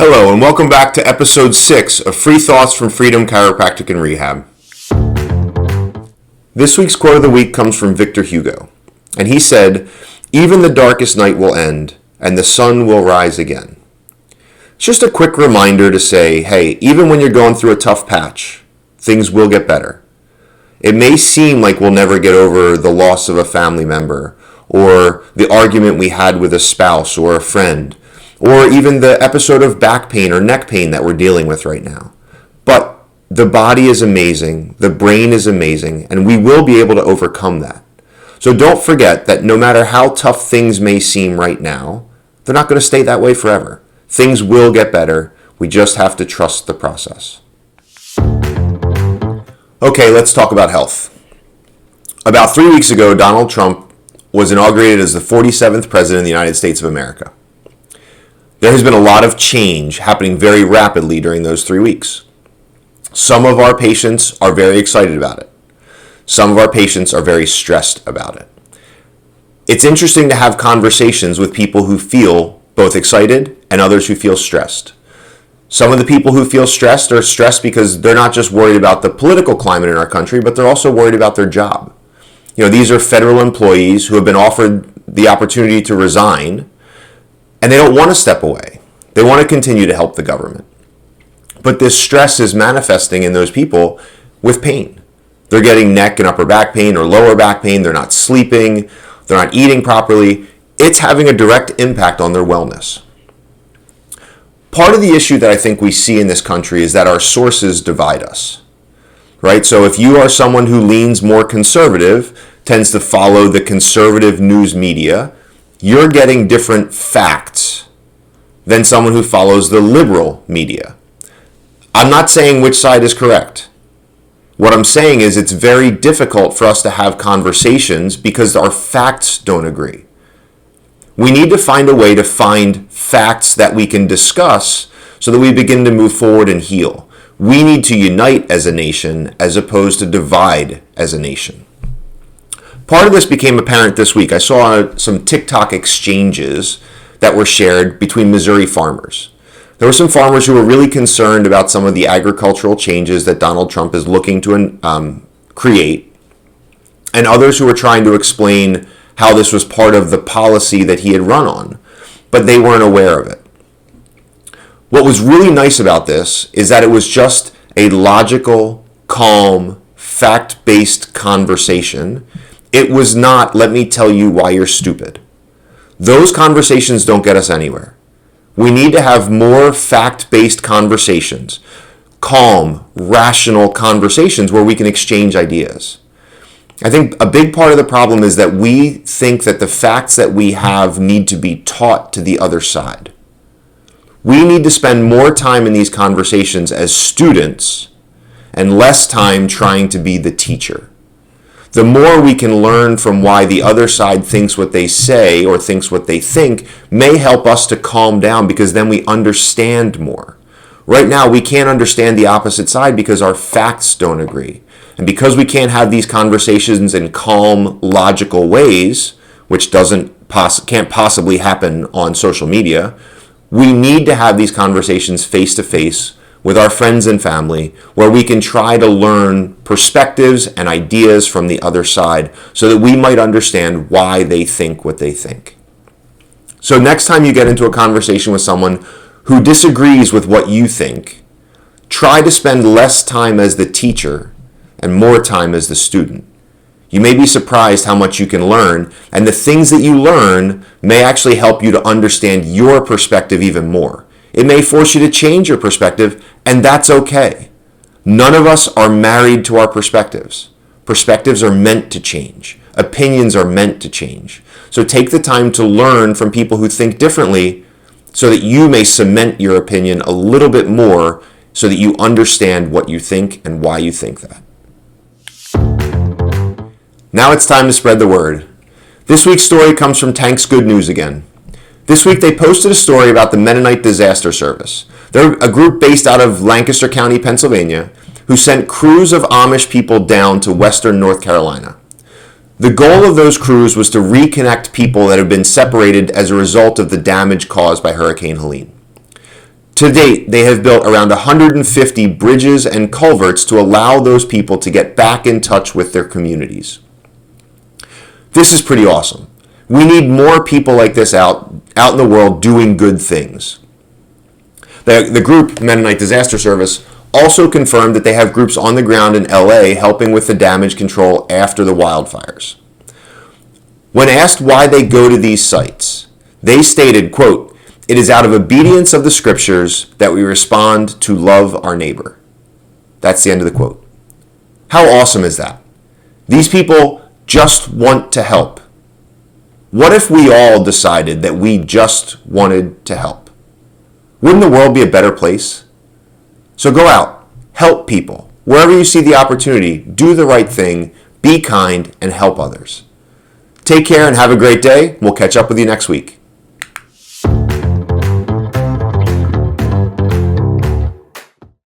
Hello, and welcome back to episode 6 of Free Thoughts from Freedom Chiropractic and Rehab. This week's quote of the week comes from Victor Hugo, and he said, "Even the darkest night will end, and the sun will rise again." It's just a quick reminder to say, hey, even when you're going through a tough patch, things will get better. It may seem like we'll never get over the loss of a family member, or the argument we had with a spouse or a friend, or even the episode of back pain or neck pain that we're dealing with right now. But the body is amazing, the brain is amazing, and we will be able to overcome that. So don't forget that no matter how tough things may seem right now, they're not going to stay that way forever. Things will get better. We just have to trust the process. Okay, let's talk about health. About 3 weeks ago, Donald Trump was inaugurated as the 47th President of the United States of America. There has been a lot of change happening very rapidly during those 3 weeks. Some of our patients are very excited about it. Some of our patients are very stressed about it. It's interesting to have conversations with people who feel both excited and others who feel stressed. Some of the people who feel stressed are stressed because they're not just worried about the political climate in our country, but they're also worried about their job. These are federal employees who have been offered the opportunity to resign, and they don't want to step away. They want to continue to help the government. But this stress is manifesting in those people with pain. They're getting neck and upper back pain or lower back pain. They're not sleeping. They're not eating properly. It's having a direct impact on their wellness. Part of the issue that I think we see in this country is that our sources divide us, right? So if you are someone who leans more conservative, tends to follow the conservative news media, you're getting different facts than someone who follows the liberal media. I'm not saying which side is correct. What I'm saying is it's very difficult for us to have conversations because our facts don't agree. We need to find a way to find facts that we can discuss so that we begin to move forward and heal. We need to unite as a nation as opposed to divide as a nation. Part of this became apparent this week. I saw some TikTok exchanges that were shared between Missouri farmers. There were some farmers who were really concerned about some of the agricultural changes that Donald Trump is looking to create, and others who were trying to explain how this was part of the policy that he had run on, but they weren't aware of it. What was really nice about this is that it was just a logical, calm, fact-based conversation. It was not, let me tell you why you're stupid. Those conversations don't get us anywhere. We need to have more fact-based conversations, calm, rational conversations where we can exchange ideas. I think a big part of the problem is that we think that the facts that we have need to be taught to the other side. We need to spend more time in these conversations as students and less time trying to be the teacher. The more we can learn from why the other side thinks what they say or thinks what they think may help us to calm down because then we understand more. Right now, we can't understand the opposite side because our facts don't agree. And because we can't have these conversations in calm, logical ways, which can't possibly happen on social media, we need to have these conversations face-to-face with our friends and family, where we can try to learn perspectives and ideas from the other side so that we might understand why they think what they think. So next time you get into a conversation with someone who disagrees with what you think, try to spend less time as the teacher and more time as the student. You may be surprised how much you can learn, and the things that you learn may actually help you to understand your perspective even more. It may force you to change your perspective, and that's okay. None of us are married to our perspectives. Perspectives are meant to change. Opinions are meant to change. So take the time to learn from people who think differently so that you may cement your opinion a little bit more so that you understand what you think and why you think that. Now it's time to spread the word. This week's story comes from Tank's Good News again. This week they posted a story about the Mennonite Disaster Service. They're a group based out of Lancaster County, Pennsylvania, who sent crews of Amish people down to western North Carolina. The goal of those crews was to reconnect people that have been separated as a result of the damage caused by Hurricane Helene. To date, they have built around 150 bridges and culverts to allow those people to get back in touch with their communities. This is pretty awesome. We need more people like this out in the world doing good things. The group, Mennonite Disaster Service, also confirmed that they have groups on the ground in LA helping with the damage control after the wildfires. When asked why they go to these sites, they stated, quote, "It is out of obedience of the scriptures that we respond to love our neighbor." That's the end of the quote. How awesome is that? These people just want to help. What if we all decided that we just wanted to help? Wouldn't the world be a better place? So go out, help people. Wherever you see the opportunity, do the right thing, be kind, and help others. Take care and have a great day. We'll catch up with you next week.